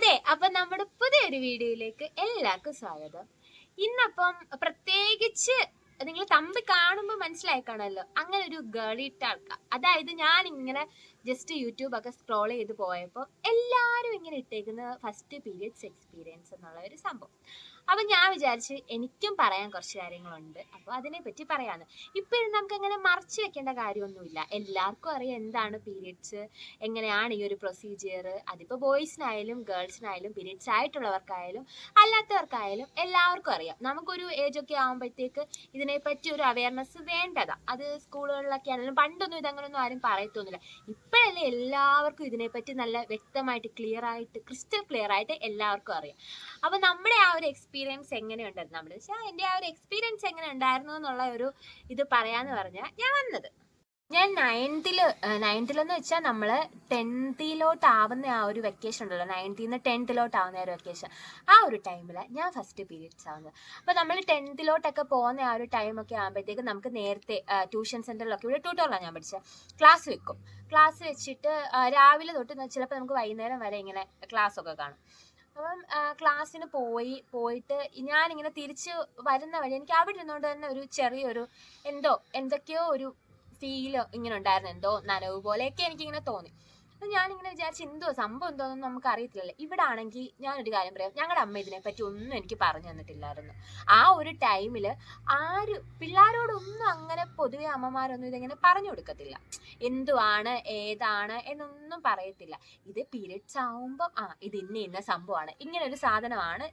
അതെ, അപ്പൊ നമ്മുടെ പുതിയൊരു വീഡിയോയിലേക്ക് എല്ലാവർക്കും സ്വാഗതം. ഇന്നപ്പം പ്രത്യേകിച്ച് നിങ്ങൾ തമ്പി കാണുമ്പോൾ മനസ്സിലായി കാണല്ലോ, അങ്ങനെ ഒരു ഗേളിട്ട ആൾക്കാർ. അതായത് ഞാൻ ഇങ്ങനെ ജസ്റ്റ് യൂട്യൂബ് ഒക്കെ സ്ക്രോൾ ചെയ്ത് പോയപ്പോൾ എല്ലാവരും ഇങ്ങനെ ഇട്ടേക്കുന്ന ഫസ്റ്റ് പീരിയഡ്സ് എക്സ്പീരിയൻസ് എന്നുള്ള ഒരു സംഭവം. അപ്പൊ ഞാൻ വിചാരിച്ച് എനിക്കും പറയാൻ കുറച്ച് കാര്യങ്ങളുണ്ട്, അപ്പോൾ അതിനെ പറ്റി പറയാന്ന്. ഇപ്പൊ നമുക്ക് അങ്ങനെ മറച്ചു വെക്കേണ്ട കാര്യമൊന്നുമില്ല, എല്ലാവർക്കും അറിയാം എന്താണ് പീരിയഡ്സ്, എങ്ങനെയാണ് ഈ ഒരു പ്രൊസീജിയർ. അതിപ്പോൾ ബോയ്സിനായാലും ഗേൾസിനായാലും പീരിയഡ്സ് ആയിട്ടുള്ളവർക്കായാലും അല്ലാത്തവർക്കായാലും എല്ലാവർക്കും അറിയാം. നമുക്കൊരു ഏജ് ഒക്കെ ആകുമ്പോഴത്തേക്ക് ഇതിനെപ്പറ്റി ഒരു അവയർനെസ് വേണ്ടതാ. അത് സ്കൂളുകളിലൊക്കെ ആണെങ്കിലും പണ്ടൊന്നും ഇതങ്ങനൊന്നും ആരും പറയത്തൊന്നുമില്ല. ഇപ്പോഴല്ലേ എല്ലാവർക്കും ഇതിനെപ്പറ്റി നല്ല വ്യക്തമായിട്ട് ക്രിസ്റ്റൽ ക്ലിയർ ആയിട്ട് എല്ലാവർക്കും അറിയാം. അപ്പൊ നമ്മുടെ ആ ഒരു എക്സ്പീരിയൻസ് എങ്ങനെയുണ്ടായിരുന്നു, നമ്മുടെ എൻ്റെ ആ ഒരു എക്സ്പീരിയൻസ് എങ്ങനെ ഉണ്ടായിരുന്നു എന്നുള്ള ഒരു ഇത് പറയാന്ന് പറഞ്ഞാൽ ഞാൻ വന്നത്. ഞാൻ നയൻത്തിലെന്ന് വെച്ചാൽ നമ്മൾ 10th ആവുന്ന ആ ഒരു വെക്കേഷൻ ഉണ്ടല്ലോ, 9th-10th ആവുന്ന ഒരു വെക്കേഷൻ, ആ ഒരു ടൈമിൽ ഞാൻ ഫസ്റ്റ് പീരിയഡ്സ് ആവുന്നത്. അപ്പോൾ നമ്മൾ 10th പോകുന്ന ആ ഒരു ടൈമൊക്കെ ആകുമ്പോഴത്തേക്ക് നമുക്ക് നേരത്തെ ട്യൂഷൻ സെൻറ്ററിലൊക്കെ, ഇവിടെ ട്യൂട്ടോറിലാണ് ഞാൻ പഠിച്ചത്, ക്ലാസ് വെക്കും. ക്ലാസ് വെച്ചിട്ട് രാവിലെ തൊട്ട് ചിലപ്പോൾ നമുക്ക് വൈകുന്നേരം വരെ ഇങ്ങനെ ക്ലാസ്സൊക്കെ കാണും. അപ്പം ക്ലാസ്സിന് പോയിട്ട് ഞാനിങ്ങനെ തിരിച്ച് വരുന്ന വഴി എനിക്ക് അവിടെ ഇരുന്നുകൊണ്ട് തന്നെ ഒരു ചെറിയൊരു എന്തൊക്കെയോ ഒരു ഫീല് ഇങ്ങനെ ഉണ്ടായിരുന്നു, എന്തോ നനവ് പോലെയൊക്കെ എനിക്കിങ്ങനെ തോന്നി. അപ്പം ഞാനിങ്ങനെ വിചാരിച്ച് സംഭവം എന്തോന്നും നമുക്ക് അറിയത്തില്ലല്ലോ. ഇവിടെ ആണെങ്കിൽ ഞാനൊരു കാര്യം പറയാം, ഞങ്ങളുടെ അമ്മ ഇതിനെപ്പറ്റി ഒന്നും എനിക്ക് പറഞ്ഞു തന്നിട്ടില്ലായിരുന്നു. ആ ഒരു ടൈമിൽ പിള്ളേരോടൊന്നും അങ്ങനെ പൊതുവെ അമ്മമാരൊന്നും ഇതിങ്ങനെ പറഞ്ഞു കൊടുക്കത്തില്ല, എന്തുവാണ് ഏതാണ് എന്നൊന്നും പറയത്തില്ല. ഇത് പീരിയഡ്സ് ആവുമ്പം ഇത് ഇന്ന സംഭവമാണ്, ഇങ്ങനെ ഒരു സാധനമാണ്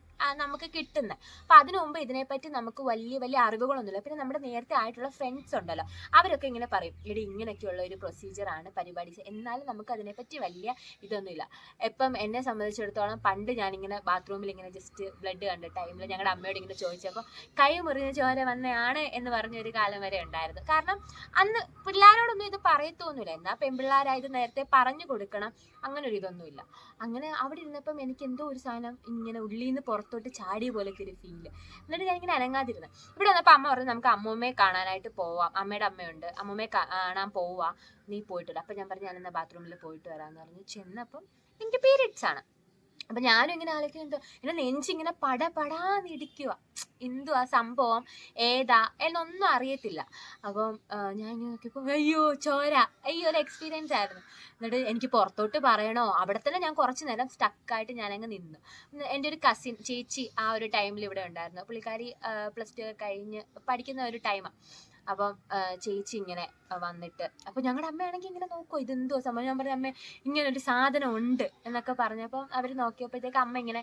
നമുക്ക് കിട്ടുന്നത്. അപ്പം അതിനു മുമ്പ് ഇതിനെപ്പറ്റി നമുക്ക് വലിയ വലിയ അറിവുകളൊന്നുമില്ല. പിന്നെ നമ്മുടെ നേരത്തെ ആയിട്ടുള്ള ഫ്രണ്ട്സ് ഉണ്ടല്ലോ, അവരൊക്കെ ഇങ്ങനെ പറയും, ഇവിടെ ഇങ്ങനെയൊക്കെയുള്ള ഒരു പ്രൊസീജിയറാണ് പരിപാടി. എന്നാലും നമുക്ക് അതിനെപ്പറ്റി വലിയ ഇതൊന്നുമില്ല. ഇപ്പം എന്നെ സംബന്ധിച്ചിടത്തോളം പണ്ട് ഞാനിങ്ങനെ ബാത്റൂമിൽ ഇങ്ങനെ ജസ്റ്റ് ബ്ലഡ് കണ്ട ടൈമിൽ ഞങ്ങളുടെ അമ്മയോട് ഇങ്ങനെ ചോദിച്ചപ്പോൾ കൈ മുറിഞ്ഞ ചോര വന്നതാണ് എന്ന് പറഞ്ഞൊരു കാലം വരെ ഉണ്ടായിരുന്നു. കാരണം അന്ന് പിള്ളേരോടൊന്നും ഇത് പറയത്തൊന്നുമില്ല. എന്നാൽ പെൺപിള്ളേരായത് നേരത്തെ പറഞ്ഞു കൊടുക്കണം, അങ്ങനെ ഒരു ഇതൊന്നുമില്ല. അങ്ങനെ അവിടെ ഇരുന്നപ്പം എനിക്ക് എന്തോ ഒരു സാധനം ഇങ്ങനെ ഉള്ളിൽ നിന്ന് പുറത്തോട്ട് ചാടിയ പോലൊക്കെ ഒരു ഫീല്. എന്നിട്ട് ഞാനിങ്ങനെ അനങ്ങാതിരുന്നു. ഇവിടെ വന്നപ്പോൾ അമ്മ പറഞ്ഞു, നമുക്ക് അമ്മൂമ്മയെ കാണാനായിട്ട് പോവാം, അമ്മയുടെ അമ്മയുണ്ട്, അമ്മൂമ്മയെ കാണാൻ പോവാം, നീ പോയിട്ടില്ല. അപ്പം ഞാൻ പറഞ്ഞു, ഞാനെന്നാ ബാത്റൂമിൽ പോയിട്ട് വരാമെന്ന് പറഞ്ഞു. ചെന്നപ്പം എനിക്ക് പീരിയഡ്സ് ആണ്. അപ്പം ഞാനും ഇങ്ങനെ ആലോചിക്കുന്നുണ്ടോ, ഇങ്ങനെ നെഞ്ചിങ്ങനെ പടപടാന്നിടിക്കുക, എന്തുവാ സംഭവം ഏതാ എന്നൊന്നും അറിയത്തില്ല. അപ്പം ഞാൻ ഇങ്ങനെ നോക്കിയപ്പോൾ അയ്യോ ചോര, അയ്യോ ഒരു എക്സ്പീരിയൻസ് ആയിരുന്നു. എന്നിട്ട് എനിക്ക് പുറത്തോട്ട് പറയണോ, അവിടെ തന്നെ ഞാൻ കുറച്ച് നേരം സ്റ്റക്കായിട്ട് ഞാനങ്ങ് നിന്നു. എൻ്റെ ഒരു കസിൻ ചേച്ചി ആ ഒരു ടൈമിൽ ഇവിടെ ഉണ്ടായിരുന്നു. പുള്ളിക്കാരി +2 കഴിഞ്ഞ് പഠിക്കുന്ന ഒരു ടൈമാണ്. അപ്പം ചേച്ചി ഇങ്ങനെ വന്നിട്ട്, അപ്പോൾ ഞങ്ങളുടെ അമ്മയാണെങ്കിൽ ഇങ്ങനെ നോക്കുമോ, ഇതെന്തോ സംഭവം. ഞാൻ പറഞ്ഞു, അമ്മ ഇങ്ങനൊരു സാധനം ഉണ്ട് എന്നൊക്കെ പറഞ്ഞപ്പം അവർ നോക്കിയപ്പോഴത്തേക്ക് അമ്മ ഇങ്ങനെ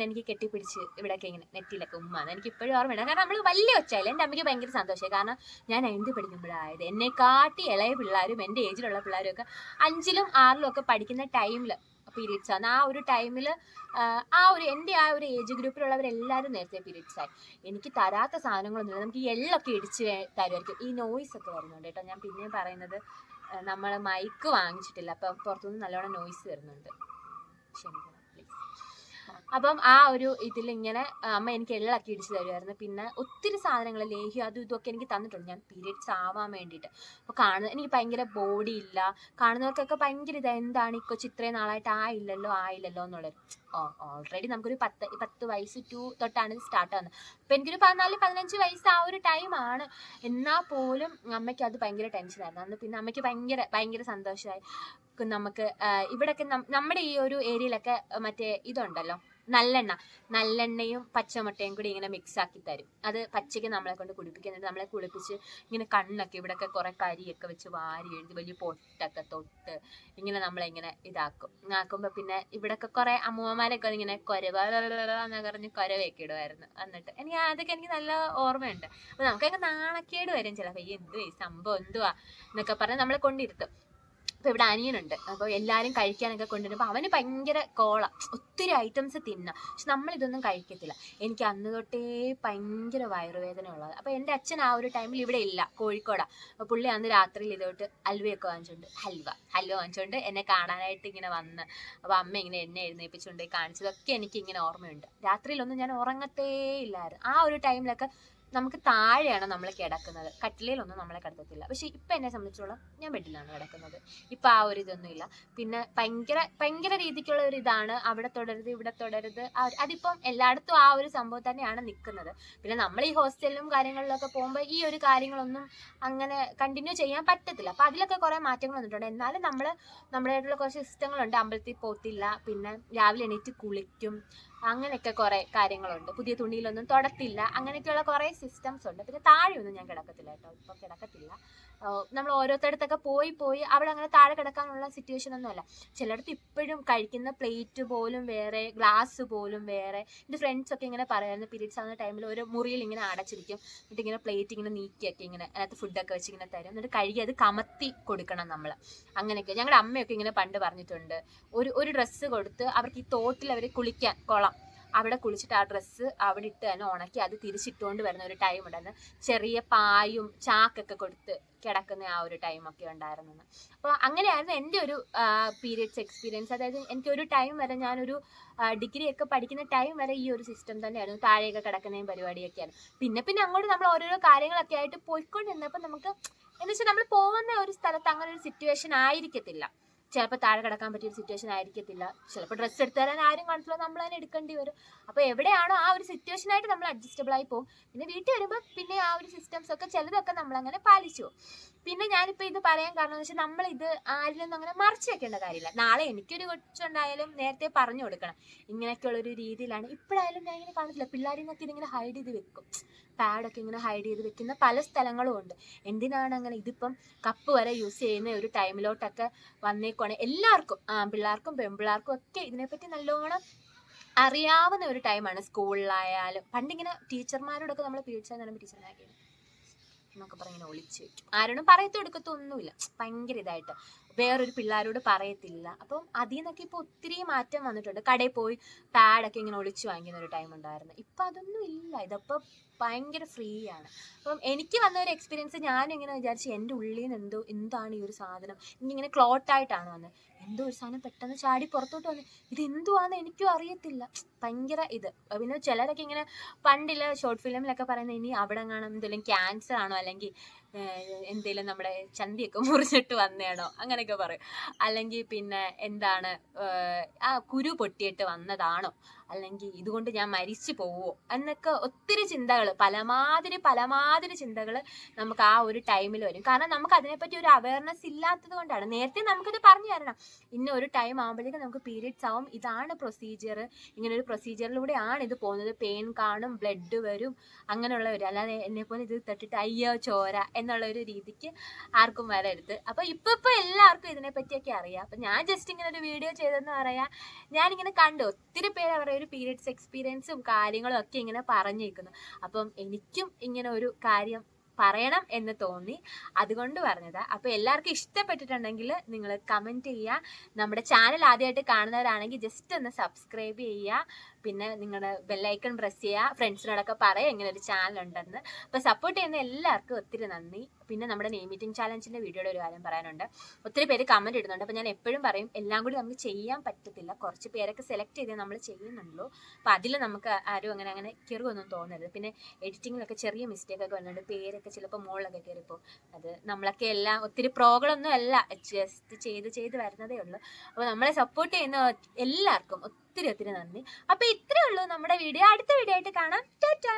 എനിക്ക് കെട്ടിപ്പിടിച്ച് ഇവിടെയൊക്കെ ഇങ്ങനെ നെറ്റിയിലൊക്കെ ഉമ്മാണ്. എനിക്ക് ഇപ്പോഴും ഓർമ്മയുണ്ട്. കാരണം നമ്മൾ വലിയ ഒച്ചയില്ല. എൻ്റെ അമ്മയ്ക്ക് ഭയങ്കര സന്തോഷമായി. കാരണം ഞാൻ 9th പഠിക്കുമ്പോഴായത്, എന്നെക്കാട്ടി ഇളയ പിള്ളേരും എൻ്റെ ഏജിലുള്ള പിള്ളേരും ഒക്കെ 5ലും 6ലും ഒക്കെ പഠിക്കുന്ന ടൈമിൽ പീരീഡ്സ് ആണ്. ആ ഒരു ടൈമിൽ എൻ്റെ ആ ഒരു ഏജ് ഗ്രൂപ്പിലുള്ളവരെല്ലാവരും നേരത്തെ പീരീഡ്സ് ആയി. എനിക്ക് തരാത്ത സാധനങ്ങളൊന്നുമില്ല. നമുക്ക് ഈ എള്ളൊക്കെ ഇടിച്ച് തരുമായിരിക്കും. ഈ നോയ്സ് ഒക്കെ വരുന്നുണ്ട് കേട്ടോ. ഞാൻ പിന്നെയും പറയുന്നത്, നമ്മൾ മൈക്ക് വാങ്ങിച്ചിട്ടില്ല, അപ്പം പുറത്തുനിന്ന് നല്ലോണം നോയ്സ് വരുന്നുണ്ട്, ക്ഷമിക്കണം പ്ലീസ്. അപ്പം ആ ഒരു ഇതിലിങ്ങനെ അമ്മ എനിക്ക് എള്ളൊക്കെ ഇടിച്ച് തരുമായിരുന്നു. പിന്നെ ഒത്തിരി സാധനങ്ങൾ, ലേഹ്യം അതും ഇതൊക്കെ എനിക്ക് തന്നിട്ടുണ്ട് ഞാൻ പീരിയഡ്സ് ആവാൻ വേണ്ടിയിട്ട്. അപ്പോൾ എനിക്ക് ഭയങ്കര ബോഡി ഇല്ല, കാണുന്നവർക്കൊക്കെ ഭയങ്കര എന്താണ് ഈ കൊച്ചു ഇത്രയും നാളായിട്ട് ആയില്ലല്ലോ എന്നുള്ളത്. ഓൾറെഡി നമുക്കൊരു 10 വയസ്സ് തൊട്ടാണ് സ്റ്റാർട്ട് ആവുന്നത്. അപ്പോൾ എനിക്കൊരു 14-15 വയസ്സ് ആ ഒരു ടൈമാണ്. എന്നാൽ പോലും അമ്മയ്ക്ക് അത് ഭയങ്കര ടെൻഷനായിരുന്നു. അന്ന് പിന്നെ അമ്മയ്ക്ക് ഭയങ്കര സന്തോഷമായി. നമുക്ക് ഇവിടെയൊക്കെ നമ്മുടെ ഈ ഒരു ഏരിയയിലൊക്കെ മറ്റേ ഇതുണ്ടല്ലോ, നല്ലെണ്ണയും പച്ചമുട്ടയും കൂടി ഇങ്ങനെ മിക്സ് ആക്കി തരും. അത് പച്ചയ്ക്ക് നമ്മളെ കൊണ്ട് കുടിപ്പിക്കുന്നുണ്ട്. നമ്മളെ കുളിപ്പിച്ച് ഇങ്ങനെ കണ്ണൊക്കെ ഇവിടെയൊക്കെ കുറെ കരിയൊക്കെ വെച്ച് വാരി എഴുതി വലിയ പൊട്ടൊക്കെ തൊട്ട് ഇങ്ങനെ നമ്മളിങ്ങനെ ആക്കുമ്പോൾ പിന്നെ ഇവിടെയൊക്കെ കുറെ അമ്മൂമ്മമാരൊക്കെ ഇങ്ങനെ കൊരവെന്ന് പറഞ്ഞ് കൊരവയൊക്കെ ഇടുമായിരുന്നു. എന്നിട്ട് അതൊക്കെ എനിക്ക് നല്ല ഓർമ്മയുണ്ട്. അപ്പോൾ നമുക്കങ്ങ് നാണക്കേട് വരും ചിലപ്പോൾ, ഈ സംഭവം എന്തുവാ എന്നൊക്കെ പറഞ്ഞ് നമ്മളെ കൊണ്ടിരുത്തും. അപ്പോൾ ഇവിടെ അനിയനുണ്ട്, അപ്പോൾ എല്ലാവരും കഴിക്കാനൊക്കെ കൊണ്ടുവരുമ്പോൾ അവന് ഭയങ്കര ഒത്തിരി ഐറ്റംസ് തിന്നാം, പക്ഷെ നമ്മളിതൊന്നും കഴിക്കത്തില്ല. എനിക്ക് അന്ന് തൊട്ടേ ഭയങ്കര വയറുവേദന ഉള്ളത്. അപ്പോൾ എൻ്റെ അച്ഛൻ ആ ഒരു ടൈമിൽ ഇവിടെ ഇല്ല, കോഴിക്കോടാണ്. അപ്പോൾ പുള്ളി അന്ന് രാത്രിയിൽ ഇതോട്ട് ഹൽവയൊക്കെ ഹൽവ വാങ്ങിച്ചുകൊണ്ട് എന്നെ കാണാനായിട്ട് ഇങ്ങനെ വന്ന്, അപ്പോൾ അമ്മ ഇങ്ങനെ എന്നെ എഴുന്നേൽപ്പിച്ചുകൊണ്ട് കാണിച്ചതൊക്കെ എനിക്ക് ഇങ്ങനെ ഓർമ്മയുണ്ട്. രാത്രിയിലൊന്നും ഞാൻ ഉറങ്ങത്തേ ഇല്ലായിരുന്നു. ആ ഒരു ടൈമിലൊക്കെ നമുക്ക് താഴെയാണ് നമ്മൾ കിടക്കുന്നത്, കട്ടിലയിലൊന്നും നമ്മളെ കിടത്തത്തില്ല. പക്ഷെ ഇപ്പം എന്നെ സംബന്ധിച്ചോളം ഞാൻ ബെഡിലാണ് കിടക്കുന്നത്. ഇപ്പം ആ ഒരു ഇതൊന്നും ഇല്ല. പിന്നെ ഭയങ്കര രീതിക്കുള്ള ഒരു ഇതാണ്, അവിടെ തുടരുത് ഇവിടെ തുടരുത്. അതിപ്പം എല്ലായിടത്തും ആ ഒരു സംഭവം തന്നെയാണ് നിൽക്കുന്നത്. പിന്നെ നമ്മൾ ഈ ഹോസ്റ്റലിലും കാര്യങ്ങളിലൊക്കെ പോകുമ്പോൾ ഈ ഒരു കാര്യങ്ങളൊന്നും അങ്ങനെ കണ്ടിന്യൂ ചെയ്യാൻ പറ്റത്തില്ല. അപ്പം അതിലൊക്കെ കുറേ മാറ്റങ്ങൾ വന്നിട്ടുണ്ട്. എന്നാലും നമ്മൾ നമ്മുടേതായിട്ടുള്ള കുറച്ച് സിസ്റ്റങ്ങളുണ്ട്. അമ്പലത്തിൽ പോകത്തില്ല, പിന്നെ രാവിലെ എണീറ്റ് കുളിക്കും, അങ്ങനെയൊക്കെ കുറേ കാര്യങ്ങളുണ്ട്. പുതിയ തുണിയിലൊന്നും തൊടത്തില്ല, അങ്ങനെയൊക്കെയുള്ള കുറേ സിസ്റ്റംസ് ഉണ്ട്. പിന്നെ താഴെയൊന്നും ഞാൻ കിടക്കത്തില്ല കേട്ടോ, ഇപ്പം കിടക്കത്തില്ല. നമ്മൾ ഓരോരുത്തരത്തൊക്കെ പോയി അവിടെ അങ്ങനെ താഴെ കിടക്കാനുള്ള സിറ്റുവേഷൻ ഒന്നും അല്ല. ചിലയിടത്ത് ഇപ്പോഴും കഴിക്കുന്ന പ്ലേറ്റ് പോലും വേറെ, ഗ്ലാസ് പോലും വേറെ. എൻ്റെ ഫ്രണ്ട്സൊക്കെ ഇങ്ങനെ പറയുമായിരുന്നു, പീരീഡ്സ് ആവുന്ന ടൈമിൽ ഒരു മുറിയിൽ ഇങ്ങനെ അടച്ചിരിക്കും, എന്നിട്ട് ഇങ്ങനെ പ്ലേറ്റ് ഇങ്ങനെ നീക്കിയൊക്കെ ഇങ്ങനെ അതിനകത്ത് ഫുഡൊക്കെ വെച്ച് ഇങ്ങനെ തരും, എന്നിട്ട് കഴുകി അത് കമത്തി കൊടുക്കണം നമ്മൾ. അങ്ങനെയൊക്കെ ഞങ്ങളുടെ അമ്മയൊക്കെ ഇങ്ങനെ പണ്ട് പറഞ്ഞിട്ടുണ്ട്. ഒരു ഡ്രസ്സ് കൊടുത്ത് അവർക്ക് ഈ തോട്ടിൽ അവർ കുളിക്കാൻ കുളം, അവിടെ കുളിച്ചിട്ട് ആ ഡ്രസ്സ് അവിടെ ഇട്ട് തന്നെ ഉണക്കി അത് തിരിച്ചിട്ടുകൊണ്ട് വരുന്ന ഒരു ടൈം ഉണ്ടായിരുന്നു. ചെറിയ പായും ചാക്കൊക്കെ കൊടുത്ത് കിടക്കുന്ന ആ ഒരു ടൈമൊക്കെ ഉണ്ടായിരുന്നു. അപ്പോൾ അങ്ങനെയായിരുന്നു എൻ്റെ ഒരു പീരിയഡ്സ് എക്സ്പീരിയൻസ്. അതായത് എനിക്കൊരു ടൈം വരെ, ഞാനൊരു ഡിഗ്രി ഒക്കെ പഠിക്കുന്ന ടൈം വരെ ഈ ഒരു സിസ്റ്റം തന്നെയായിരുന്നു, താഴെയൊക്കെ കിടക്കുന്നതും പരിപാടിയൊക്കെയാണ്. പിന്നെ അങ്ങോട്ട് നമ്മൾ ഓരോരോ കാര്യങ്ങളൊക്കെ ആയിട്ട് പോയിക്കൊണ്ടിരുന്നപ്പോൾ നമുക്ക് എന്ന് വെച്ചാൽ നമ്മൾ പോകുന്ന ഒരു സ്ഥലത്ത് അങ്ങനെ ഒരു സിറ്റുവേഷൻ ആയിരിക്കത്തില്ല. ചിലപ്പോൾ താഴെ കിടക്കാൻ പറ്റിയൊരു സിറ്റുവേഷൻ ആയിരിക്കത്തില്ല, ചിലപ്പോൾ ഡ്രസ്സ് എടുത്തു തരാൻ ആരും കാണില്ല, നമ്മൾ തന്നെ എടുക്കേണ്ടി വരും. അപ്പോൾ എവിടെയാണോ ആ ഒരു സിറ്റുവേഷനായിട്ട് നമ്മൾ അഡ്ജസ്റ്റബിൾ ആയി പോകും. പിന്നെ വീട്ടിൽ വരുമ്പോൾ പിന്നെ ആ ഒരു സിസ്റ്റംസ് ഒക്കെ ചിലതൊക്കെ നമ്മളങ്ങനെ പാലിച്ചു പോകും. പിന്നെ ഞാനിപ്പോൾ ഇത് പറയാൻ കാരണം എന്ന് വെച്ചാൽ നമ്മളിത് ആരിലൊന്നും അങ്ങനെ മറച്ചു വെക്കേണ്ട കാര്യമില്ല. നാളെ എനിക്കൊരു കൊച്ചുണ്ടായാലും നേരത്തെ പറഞ്ഞു കൊടുക്കണം, ഇങ്ങനെയൊക്കെയുള്ളൊരു രീതിയിലാണ്. ഇപ്പോഴായാലും ഞാൻ ഇങ്ങനെ കാണത്തില്ല, പിള്ളേരിൽ നിന്നൊക്കെ ഇതിങ്ങനെ ഹൈഡ് ചെയ്ത് വെക്കും, പാഡൊക്കെ ഇങ്ങനെ ഹൈഡ് ചെയ്ത് വെക്കുന്ന പല സ്ഥലങ്ങളും ഉണ്ട്. എന്തിനാണ് അങ്ങനെ? ഇതിപ്പം കപ്പ് വരെ യൂസ് ചെയ്യുന്ന ഒരു ടൈമിലോട്ടൊക്കെ വന്നേക്കുവാണ്. എല്ലാവർക്കും, പിള്ളേർക്കും പെൺപിള്ളേർക്കും ഒക്കെ ഇതിനെപ്പറ്റി നല്ലോണം അറിയാവുന്ന ഒരു ടൈമാണ്. സ്കൂളിലായാലും പണ്ടിങ്ങനെ ടീച്ചർമാരോടൊക്കെ നമ്മൾ പീരീഡ്സ് എന്ന് പറയുമ്പോൾ ടീച്ചർമാരൊക്കെ എന്നൊക്കെ പറഞ്ഞിങ്ങനെ ഒളിച്ചു വെക്കും, ആരോടും പറയത്തും എടുക്കത്തൊന്നുമില്ല, ഭയങ്കര ഇതായിട്ട് വേറൊരു പിള്ളേരോട് പറയത്തില്ല. അപ്പം അതിൽ നിന്നൊക്കെ ഇപ്പോൾ ഒത്തിരി മാറ്റം വന്നിട്ടുണ്ട്. കടയിൽ പോയി പാഡൊക്കെ ഇങ്ങനെ ഒളിച്ചു വാങ്ങിക്കുന്ന ഒരു ടൈം ഉണ്ടായിരുന്നു. ഇപ്പം അതൊന്നും ഇല്ല, ഇതപ്പോൾ ഭയങ്കര ഫ്രീ ആണ്. അപ്പം എനിക്ക് വന്ന ഒരു എക്സ്പീരിയൻസ്, ഞാനിങ്ങനെ വിചാരിച്ചു എൻ്റെ ഉള്ളിൽ നിന്ന് എന്താണ് ഈ ഒരു സാധനം, ഇങ്ങനെ ക്ലോട്ടായിട്ടാണ് വന്നത്. എന്തോ ഒരു സാധനം പെട്ടെന്ന് ചാടി പുറത്തോട്ട് വന്ന്, ഇത് എന്തുവാന്ന് എനിക്കും അറിയത്തില്ല, ഭയങ്കര ഇത്. പിന്നെ ചിലരൊക്കെ ഇങ്ങനെ പണ്ടില്ല ഷോർട്ട് ഫിലിമിലൊക്കെ പറയുന്നത്, ഇനി അവിടെ കാണാൻ എന്തെങ്കിലും ക്യാൻസർ ആണോ, അല്ലെങ്കിൽ എന്തെങ്കിലും നമ്മുടെ ചന്തിയൊക്കെ മുറിച്ചിട്ട് വന്നതാണോ, അങ്ങനെയൊക്കെ പറയും. അല്ലെങ്കിൽ പിന്നെ എന്താണ് ആ കുരു പൊട്ടിയിട്ട് വന്നതാണോ, അല്ലെങ്കിൽ ഇതുകൊണ്ട് ഞാൻ മരിച്ചു പോവോ എന്നൊക്കെ ഒത്തിരി ചിന്തകൾ, പലമാതിരി ചിന്തകൾ നമുക്ക് ആ ഒരു ടൈമിൽ വരും. കാരണം നമുക്ക് അതിനെപ്പറ്റി ഒരു അവയർനെസ് ഇല്ലാത്തത് കൊണ്ടാണ്. നേരത്തെ നമുക്കിത് പറഞ്ഞു തരണം, ഇന്ന ഒരു ടൈം ആകുമ്പോഴേക്കും നമുക്ക് പീരീഡ്സ് ആവും, ഇതാണ് പ്രൊസീജിയർ, ഇങ്ങനെ ഒരു പ്രൊസീജിയറിലൂടെയാണ് ഇത് പോകുന്നത്, പെയിൻ കാണും, ബ്ലഡ് വരും, അങ്ങനെയുള്ളവർ. അല്ലാതെ എന്നെപ്പോലെ ഇത് തട്ടിട്ട് അയ്യോ ചോര എന്നുള്ള ഒരു രീതിക്ക് ആർക്കും വരരുത്. അപ്പോൾ ഇപ്പൊ എല്ലാവർക്കും ഇതിനെപ്പറ്റിയൊക്കെ അറിയാം. അപ്പം ഞാൻ ജസ്റ്റ് ഇങ്ങനെ ഒരു വീഡിയോ ചെയ്തെന്ന് പറയാം. ഞാനിങ്ങനെ കണ്ടു ഒത്തിരി പേര് അവരുടെ ഒരു പീരിയഡ്സ് എക്സ്പീരിയൻസും കാര്യങ്ങളും ഒക്കെ ഇങ്ങനെ പറഞ്ഞേക്കുന്നു. അപ്പം എനിക്കും ഇങ്ങനെ ഒരു കാര്യം പറയണം എന്ന് തോന്നി, അതുകൊണ്ട് പറഞ്ഞതാ. അപ്പോൾ എല്ലാവർക്കും ഇഷ്ടപ്പെട്ടിട്ടുണ്ടെങ്കിൽ നിങ്ങൾ കമൻറ്റ് ചെയ്യുക. നമ്മുടെ ചാനൽ ആദ്യമായിട്ട് കാണുന്നവരാണെങ്കിൽ ജസ്റ്റ് ഒന്ന് സബ്സ്ക്രൈബ് ചെയ്യുക. പിന്നെ നിങ്ങളുടെ ബെല്ലൈക്കൺ പ്രസ് ചെയ്യുക, ഫ്രണ്ട്സിനോടൊക്കെ പറയുക ഇങ്ങനെ ഒരു ചാനൽ ഉണ്ടെന്ന്. അപ്പോൾ സപ്പോർട്ട് ചെയ്യുന്ന എല്ലാവർക്കും ഒത്തിരി നന്ദി. പിന്നെ നമ്മുടെ നെയിം മീറ്റിംഗ് ചാലഞ്ചിൻ്റെ വീഡിയോയുടെ ഒരു കാര്യം പറയാനുണ്ട്. ഒത്തിരി പേര് കമൻറ്റ് ഇടുന്നുണ്ട്. അപ്പോൾ ഞാൻ എപ്പോഴും പറയും, എല്ലാം കൂടി നമുക്ക് ചെയ്യാൻ പറ്റത്തില്ല, കുറച്ച് പേരൊക്കെ സെലക്ട് ചെയ്ത് നമ്മൾ ചെയ്യുന്നുള്ളൂ. അപ്പോൾ അതിൽ നമുക്ക് ആരും അങ്ങനെ കയറുമൊന്നും തോന്നരുത്. പിന്നെ എഡിറ്റിങ്ങിലൊക്കെ ചെറിയ മിസ്റ്റേക്കൊക്കെ വരുന്നുണ്ട്, പേരൊക്കെ ചിലപ്പോൾ മുകളിലൊക്കെ കയറിപ്പോൾ. അത് നമ്മളൊക്കെ എല്ലാം ഒത്തിരി പ്രോകളൊന്നും അല്ല, ജസ്റ്റ് ചെയ്ത് വരുന്നതേ ഉള്ളൂ. അപ്പോൾ നമ്മളെ സപ്പോർട്ട് ചെയ്യുന്ന എല്ലാവർക്കും ഒത്തിരി നന്ദി. അപ്പോൾ ഇത്രയേ ഉള്ളൂ നമ്മുടെ വീഡിയോ. അടുത്ത വീഡിയോ ആയിട്ട് കാണാം. ടാറ്റാ.